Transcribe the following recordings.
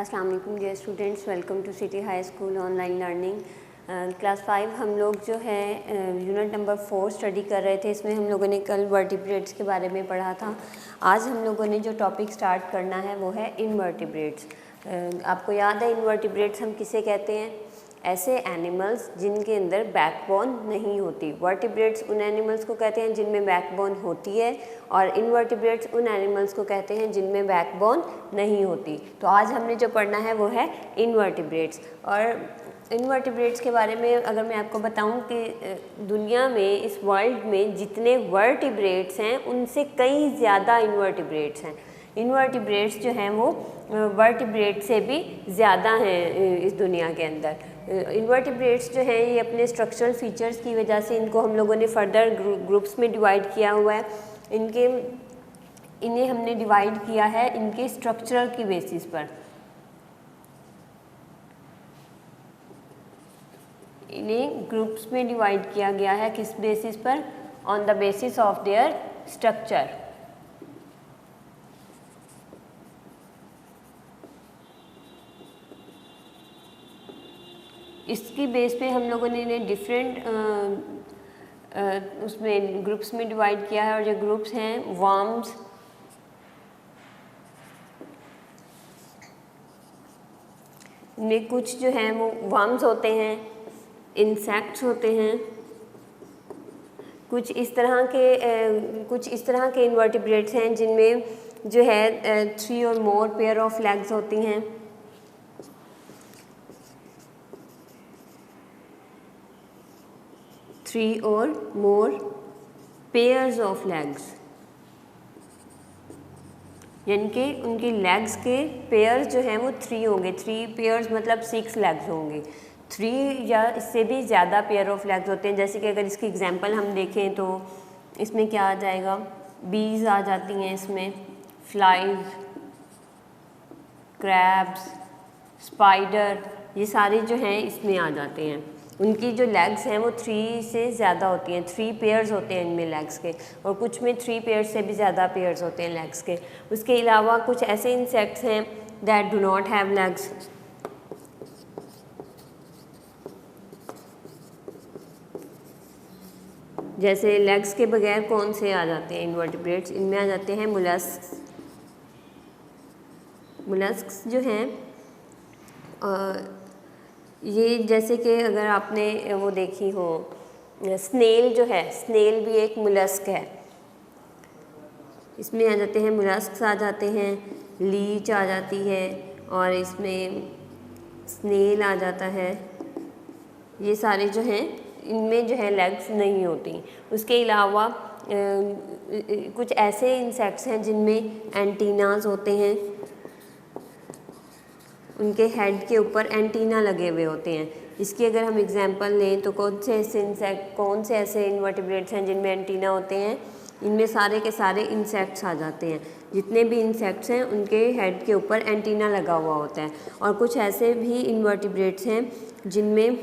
अस्सलाम वालेकुम dear students, welcome to city high school online learning. Class 5 हम लोग जो है यूनिट नंबर 4 स्टडी कर रहे थे। इसमें हम लोगों ने कल वर्टिब्रेट्स के बारे में पढ़ा था। आज हम लोगों ने जो टॉपिक स्टार्ट करना है वो है इनवर्टिब्रेट्स। आपको याद है इनवर्टिब्रेट्स हम किसे कहते हैं? ऐसे एनिमल्स जिनके अंदर बैकबोन नहीं होती। वर्टिब्रेट्स उन एनिमल्स को कहते हैं जिनमें बैकबोन होती है, और इनवर्टिब्रेट्स उन एनिमल्स को कहते हैं जिनमें बैकबोन नहीं होती। तो आज हमने जो पढ़ना है वो है इनवर्टिब्रेट्स। और इनवर्टिब्रेट्स के बारे में अगर मैं आपको बताऊं कि दुनिया में, इस वर्ल्ड में जितने वर्टिब्रेट्स हैं उनसे कई ज़्यादा इनवर्टिब्रेट्स हैं। इनवर्टिब्रेट्स जो हैं वो वर्टिब्रेट से भी ज़्यादा हैं इस दुनिया के अंदर। इनवर्टिब्रेट्स जो हैं ये अपने स्ट्रक्चरल फीचर्स की वजह से इनको हम लोगों ने फर्दर ग्रुप्स में डिवाइड किया हुआ है। इन्हें हमने डिवाइड किया है इनके स्ट्रक्चरल की बेसिस पर। इन्हें ग्रुप्स में डिवाइड किया गया है किस बेसिस पर? On the basis of their structure. इसकी बेस पे हम लोगों ने इन्हें डिफरेंट उसमें ग्रुप्स में डिवाइड किया है। और जो ग्रुप्स हैं वर्म्स, इनमें कुछ जो हैं वो वर्म्स होते हैं, इंसेक्ट्स होते हैं, कुछ इस तरह के इनवर्टिब्रेट्स हैं जिनमें जो है 3 और मोर पेयर ऑफ लेग्स होती हैं। थ्री और मोर पेयर्स ऑफ लेग्स, यानी कि उनकी लेग्स के पेयर्स जो हैं वो 3 होंगे। 3 पेयर्स मतलब 6 लेग्स होंगे। 3 या इससे भी ज़्यादा पेयर ऑफ लेग्स होते हैं। जैसे कि अगर इसकी एग्जांपल हम देखें तो इसमें क्या आ जाएगा? बीज आ जाती हैं इसमें, फ्लाइज, क्रैब्स, स्पाइडर, ये सारे जो हैं इसमें आ जाते हैं। उनकी जो लेग्स हैं वो 3 से ज़्यादा होती हैं। 3 पेयर्स होते हैं इनमें लेग्स के, और कुछ में 3 पेयर्स से भी ज़्यादा पेयर्स होते हैं लेग्स के। उसके अलावा कुछ ऐसे इंसेक्ट्स हैं that do not have legs. जैसे लेग्स के बगैर कौन से आ जाते हैं इनवर्टिब्रेट्स? इनमें आ जाते हैं मुलस्क्स। मुलस्क्स जो हैं ये जैसे कि अगर आपने वो देखी हो, स्नेल जो है, स्नेल भी एक मुलस्क है। इसमें आ जाते हैं मुलस्क्स आ जाते हैं, लीच आ जाती है, और इसमें स्नेल आ जाता है। ये सारे जो हैं इनमें जो है लेग्स नहीं होती। उसके अलावा कुछ ऐसे इंसेक्ट्स हैं जिनमें एंटीनाज होते हैं। उनके हेड के ऊपर एंटीना लगे हुए होते हैं। इसकी अगर हम एग्जांपल लें तो कौन से ऐसे इनवर्टिब्रेट्स हैं जिनमें एंटीना होते हैं? इनमें सारे के सारे इंसेक्ट्स आ जाते हैं। जितने भी इंसेक्ट्स हैं उनके हेड के ऊपर एंटीना लगा हुआ होता है। और कुछ ऐसे भी इनवर्टिब्रेट्स हैं जिनमें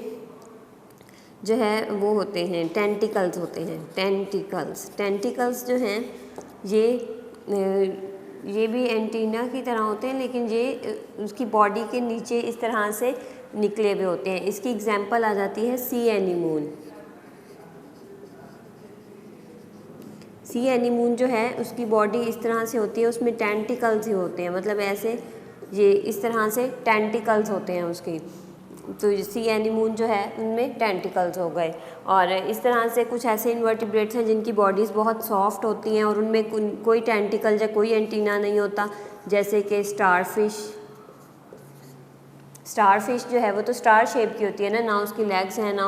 जो है वो होते हैं टेंटिकल्स होते हैं। टेंटिकल्स जो हैं ये भी एंटीना की तरह होते हैं, लेकिन ये उसकी बॉडी के नीचे इस तरह से निकले हुए होते हैं। इसकी एग्जांपल आ जाती है सी एनीमून। सी एनीमून जो है उसकी बॉडी इस तरह से होती है, उसमें टेंटिकल्स ही होते हैं, मतलब ऐसे ये इस तरह से टेंटिकल्स होते हैं उसकी। तो सी एनीमून जो है उनमें टेंटिकल्स हो गए। और इस तरह से कुछ ऐसे इनवर्टिब्रेट्स हैं जिनकी बॉडीज़ बहुत सॉफ्ट होती हैं और उनमें कोई टेंटिकल या कोई एंटीना नहीं होता। जैसे कि स्टारफिश जो है वो तो स्टार शेप की होती है ना उसकी लेग्स हैं, ना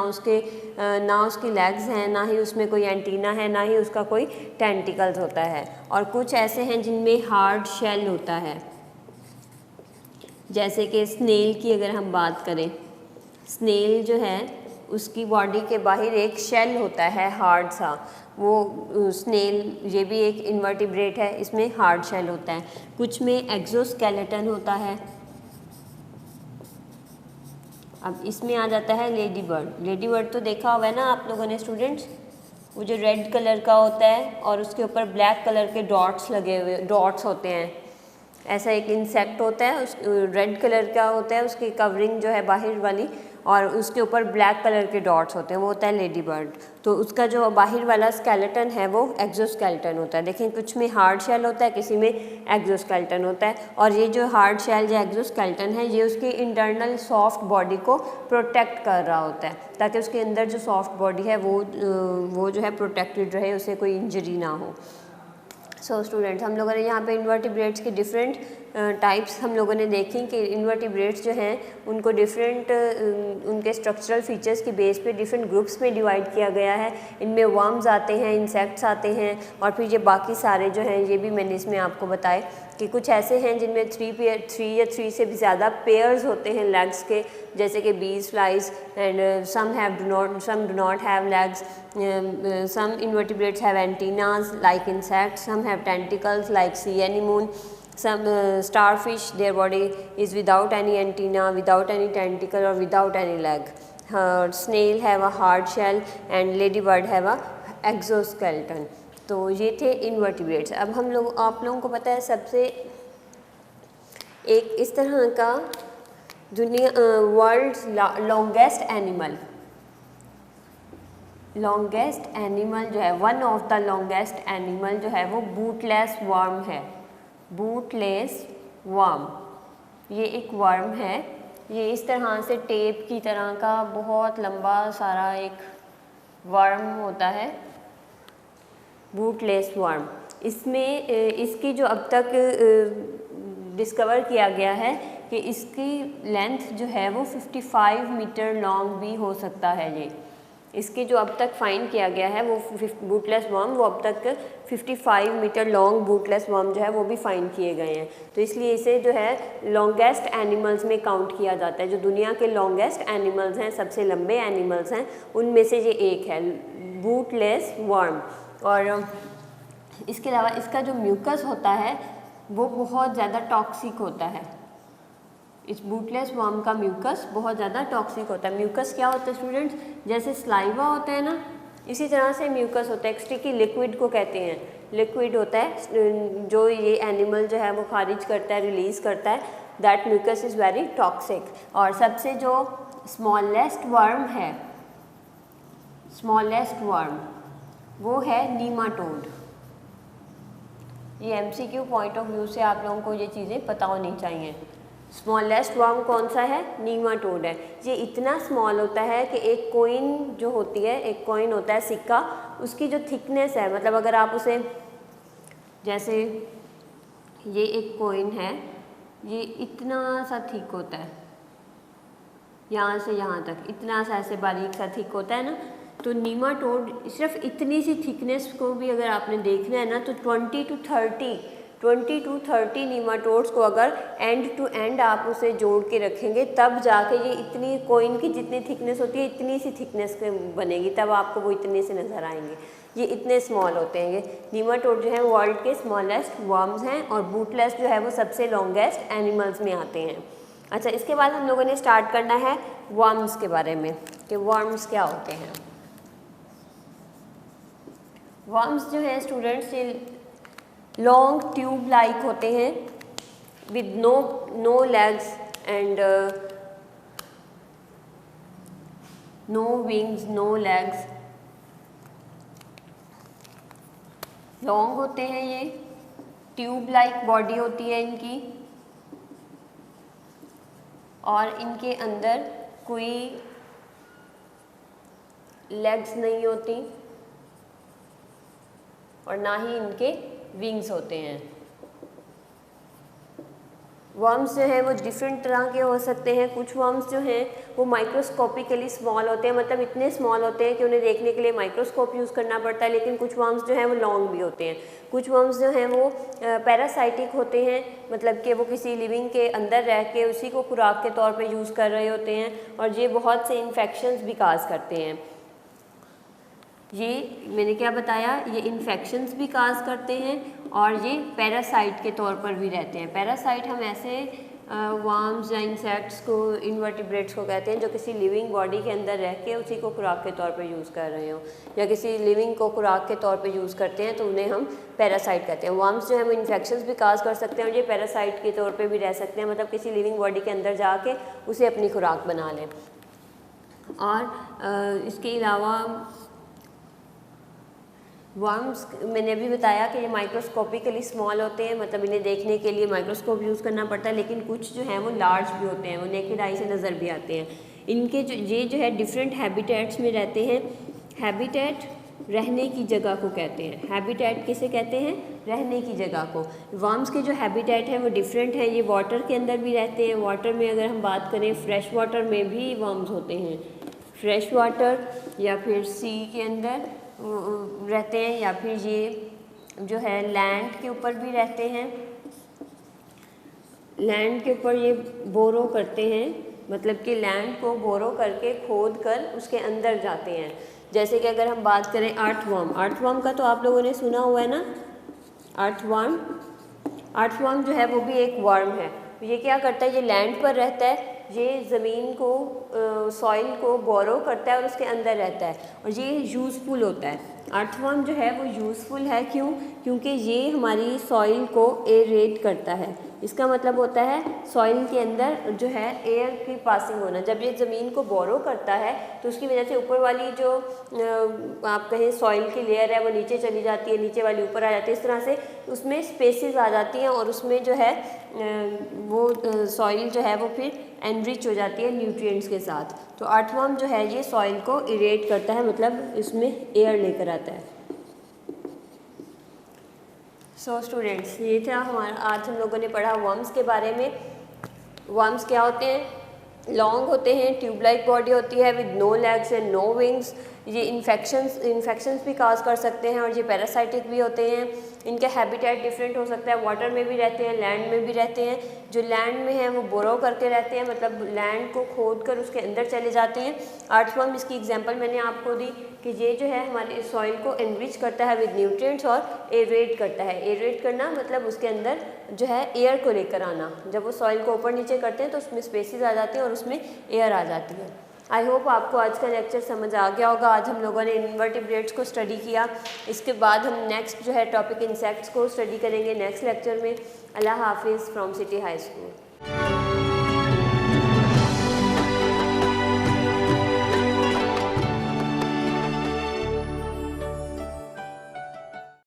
उसकी लेग्स हैं, ना ही उसमें कोई एंटीना है, ना ही उसका कोई टेंटिकल्स होता है। और कुछ ऐसे हैं जिनमें हार्ड शेल होता है। जैसे कि स्नेल की अगर हम बात करें, स्नेल जो है उसकी बॉडी के बाहर एक शेल होता है हार्ड सा। वो स्नेल ये भी एक इनवर्टिब्रेट है, इसमें हार्ड शेल होता है। कुछ में एक्सोस्केलेटन होता है। अब इसमें आ जाता है लेडी बर्ड। लेडी बर्ड तो देखा हुआ है ना आप लोगों ने स्टूडेंट्स? वो जो रेड कलर का होता है और उसके ऊपर ब्लैक कलर के डॉट्स लगे हुए डॉट्स होते हैं। ऐसा एक इंसेक्ट होता है, उस रेड कलर का होता है, उसकी कवरिंग जो है बाहर वाली, और उसके ऊपर ब्लैक कलर के डॉट्स होते हैं, वो होता है लेडी बर्ड। तो उसका जो बाहर वाला स्केलेटन है वो एक्सोस्केलेटन होता है। देखें कुछ में हार्ड शेल होता है, किसी में एक्सोस्केलेटन होता है, और ये जो हार्ड शेल या एक्सोस्केलेटन है ये उसकी इंटरनल सॉफ्ट बॉडी को प्रोटेक्ट कर रहा होता है, ताकि उसके अंदर जो सॉफ्ट बॉडी है वो जो है प्रोटेक्टेड रहे, उसे कोई इंजरी ना हो। सो स्टूडेंट्स, हम लोगों ने यहाँ पे इन्वर्टिब्रेट्स के डिफरेंट टाइप्स हम लोगों ने देखी कि इन्वर्टिब्रेट्स जो हैं उनको डिफरेंट उनके स्ट्रक्चरल फीचर्स की बेस पे डिफरेंट ग्रुप्स में डिवाइड किया गया है। इनमें वर्म्स आते हैं, इंसेक्ट्स आते हैं, और फिर ये बाकी सारे जो हैं ये भी मैंने इसमें आपको बताए कि कुछ ऐसे हैं जिनमें थ्री या थ्री से भी ज़्यादा पेयर्स होते हैं लेग्स के, जैसे कि बीज, flies, and some do not have legs. Some invertebrates have antennas like insects, some have tentacles like sea anemone. Some starfish, their body is without any antenna, without any tentacle or without any leg. Snail have a hard shell and ladybird have a exoskeleton. तो ये थे invertebrates. अब हम लोग आप लोगों को पता है सबसे एक इस तरह का दुनिया वर्ल्ड्स लॉन्गेस्ट एनिमल जो है, one of the longest animal जो है वो बूटलेस वर्म है। बूटलेस वर्म, ये एक वर्म है, ये इस तरह से टेप की तरह का बहुत लंबा सारा एक वर्म होता है, बूटलेस वर्म। इसमें इसकी जो अब तक डिस्कवर किया गया है कि इसकी लेंथ जो है वो 55 मीटर लॉन्ग भी हो सकता है। ये इसकी जो अब तक फाइंड किया गया है वो बूटलेस वर्म, वो अब तक 55 मीटर लॉन्ग बूटलेस वर्म जो है वो भी फाइंड किए गए हैं। तो इसलिए इसे जो है लॉन्गेस्ट एनिमल्स में काउंट किया जाता है। जो दुनिया के लॉन्गेस्ट एनिमल्स हैं, सबसे लंबे एनिमल्स हैं, उनमें से ये एक है बूटलेस वर्म। और इसके अलावा इसका जो म्यूकस होता है वो बहुत ज़्यादा टॉक्सिक होता है। इस बूटलेस वर्म का म्यूकस बहुत ज़्यादा टॉक्सिक होता है। म्यूकस क्या होता है स्टूडेंट्स? जैसे स्लाइवा होता है ना, इसी तरह से म्यूकस होता है। एक स्टिकी लिक्विड को कहते हैं, लिक्विड होता है जो ये एनिमल जो है वो खारिज करता है, रिलीज़ करता है। That mucus is very toxic. और सबसे जो स्मॉलेस्ट वर्म है, स्मॉलेस्ट वर्म, वो है नीमाटोड। ये MCQ पॉइंट ऑफ व्यू से आप लोगों को ये चीज़ें पता होनी चाहिए। स्मॉलेस्ट वर्म कौन सा है? नीमाटोड है। ये इतना स्मॉल होता है कि एक कॉइन जो होती है, एक कॉइन होता है सिक्का, उसकी जो थिकनेस है, मतलब अगर आप उसे, जैसे ये एक कॉइन है, ये इतना सा थिक होता है, यहाँ से यहाँ तक इतना सा ऐसे बारीक सा थिक होता है ना। तो नीमाटोड सिर्फ इतनी सी थिकनेस को भी अगर आपने देखना है ना, तो 20 to 30 नीमाटोड्स को अगर एंड टू एंड आप उसे जोड़ के रखेंगे, तब जाके ये इतनी कॉइन की जितनी थिकनेस होती है इतनी सी थिकनेस बनेगी, तब आपको वो इतने से नज़र आएंगे। ये इतने स्मॉल होते हैं। ये नीमाटोड जो है वर्ल्ड के स्मॉलेस्ट वर्म्स हैं, और बूटलेस जो है वो सबसे लॉन्गेस्ट एनिमल्स में आते हैं। अच्छा, इसके बाद हम लोगों ने स्टार्ट करना है वर्म्स के बारे में कि वर्म्स क्या होते हैं। वर्म्स जो है स्टूडेंट्स, ये लॉन्ग ट्यूब लाइक होते हैं with no legs and no wings, no legs. Long होते हैं, ये ट्यूब लाइक बॉडी होती है इनकी, और इनके अंदर कोई लेग्स नहीं होती और ना ही इनके विंग्स होते हैं। वर्म्स जो हैं वो डिफरेंट तरह के हो सकते हैं। कुछ वर्म्स जो हैं वो माइक्रोस्कोपिकली स्मॉल होते हैं, मतलब इतने स्मॉल होते हैं कि उन्हें देखने के लिए माइक्रोस्कोप यूज़ करना पड़ता है। लेकिन कुछ वर्म्स जो हैं वो लॉन्ग भी होते हैं। कुछ वर्म्स जो हैं वो पैरासाइटिक होते हैं, मतलब कि वो किसी लिविंग के अंदर रह के उसी को खुराक के तौर पे यूज़ कर रहे होते हैं, और ये बहुत से इन्फेक्शंस भी काज करते हैं। ये मैंने क्या बताया, ये इन्फेक्शंस भी काज करते हैं, और ये पैरासाइट के तौर पर भी रहते हैं। पैरासाइट हम ऐसे वर्म्स या इंसेक्ट्स को, इनवर्टिब्रेट्स को कहते हैं, जो किसी लिविंग बॉडी के अंदर रह के उसी को खुराक के तौर पे यूज़ कर रहे हों या किसी लिविंग को खुराक के तौर पे यूज़ करते हैं, तो उन्हें हम पैरासाइट कहते हैं। वर्म्स जो है वो इन्फेक्शंस भी काज कर सकते हैं और ये पैरासाइट के तौर पे भी रह सकते हैं, मतलब किसी लिविंग बॉडी के अंदर जाके उसे अपनी खुराक बना लें। और इसके अलावा वर्म्स मैंने अभी बताया कि ये माइक्रोस्कोपिकली स्मॉल होते हैं, मतलब इन्हें देखने के लिए माइक्रोस्कोप यूज़ करना पड़ता है, लेकिन कुछ जो हैं वो लार्ज भी होते हैं, वो नेकेड आई से नज़र भी आते हैं। इनके जो है डिफरेंट हैबिटेट्स में रहते हैं। हैबिटेट रहने की जगह को कहते हैं। हैबिटेट किसे कहते हैं? रहने की जगह को। वर्म्स के जो हैबिटेट हैं वो डिफरेंट हैं। ये वाटर के अंदर भी रहते हैं। वाटर में अगर हम बात करें, फ्रेश वाटर में भी वर्म्स होते हैं, फ्रेश वाटर या फिर सी के अंदर रहते हैं, या फिर ये जो है लैंड के ऊपर भी रहते हैं। लैंड के ऊपर ये बोरो करते हैं, मतलब कि लैंड को बोरो करके खोद कर उसके अंदर जाते हैं। जैसे कि अगर हम बात करें अर्थवर्म, अर्थवर्म का तो आप लोगों ने सुना हुआ है ना, अर्थवर्म। अर्थवर्म जो है वो भी एक वर्म है। ये क्या करता है? ये लैंड पर रहता है, ये ज़मीन को, सॉइल को बोरो करता है और उसके अंदर रहता है, और ये यूज़फुल होता है। अर्थवर्म जो है वो यूज़फुल है, क्यों? क्योंकि ये हमारी सॉइल को एरेट करता है। इसका मतलब होता है सॉइल के अंदर जो है एयर की पासिंग होना। जब ये ज़मीन को बोरो करता है तो उसकी वजह से ऊपर वाली जो आप कहें सॉइल की लेयर है वो नीचे चली जाती है, नीचे वाली ऊपर आ जाती है। इस तरह से उसमें स्पेसेस आ जाती हैं और उसमें जो है वो सॉइल जो है वो फिर एनरिच हो जाती है न्यूट्रिएंट्स के साथ। तो अर्थवर्म जो है ये सॉइल को इरेट करता है, मतलब इसमें एयर लेकर आता है। सो स्टूडेंट्स, ये था हमारा, आज हम लोगों ने पढ़ा वर्म्स के बारे में। वर्म्स क्या होते हैं? लॉन्ग होते हैं, ट्यूब लाइक बॉडी होती है with no legs and no wings. ये इन्फेक्शंस भी काज कर सकते हैं और ये पैरासाइटिक भी होते हैं। इनका हैबिटेट डिफरेंट हो सकता है, वाटर में भी रहते हैं, लैंड में भी रहते हैं। जो लैंड में है वो बोरो करके रहते हैं, मतलब लैंड को खोद कर उसके अंदर चले जाते हैं। अर्थवर्म, इसकी एग्जांपल मैंने आपको दी कि ये जो है हमारे सॉइल को एनरिच करता है विद न्यूट्रिएंट्स और एरेट करता है। एरेट करना मतलब उसके अंदर जो है एयर को लेकर आना। जब वो सॉइल को ऊपर नीचे करते हैं तो उसमें स्पेसेस आ जाते हैं और उसमें एयर आ जाती है। आई होप आपको आज का लेक्चर समझ आ गया होगा। आज हम लोगों ने इनवर्टिब्रेट्स को स्टडी किया। इसके बाद हम नेक्स्ट जो है टॉपिक इंसेक्ट्स को स्टडी करेंगे नेक्स्ट लेक्चर में। अल्लाह हाफिज़ फ्रॉम सिटी हाई स्कूल।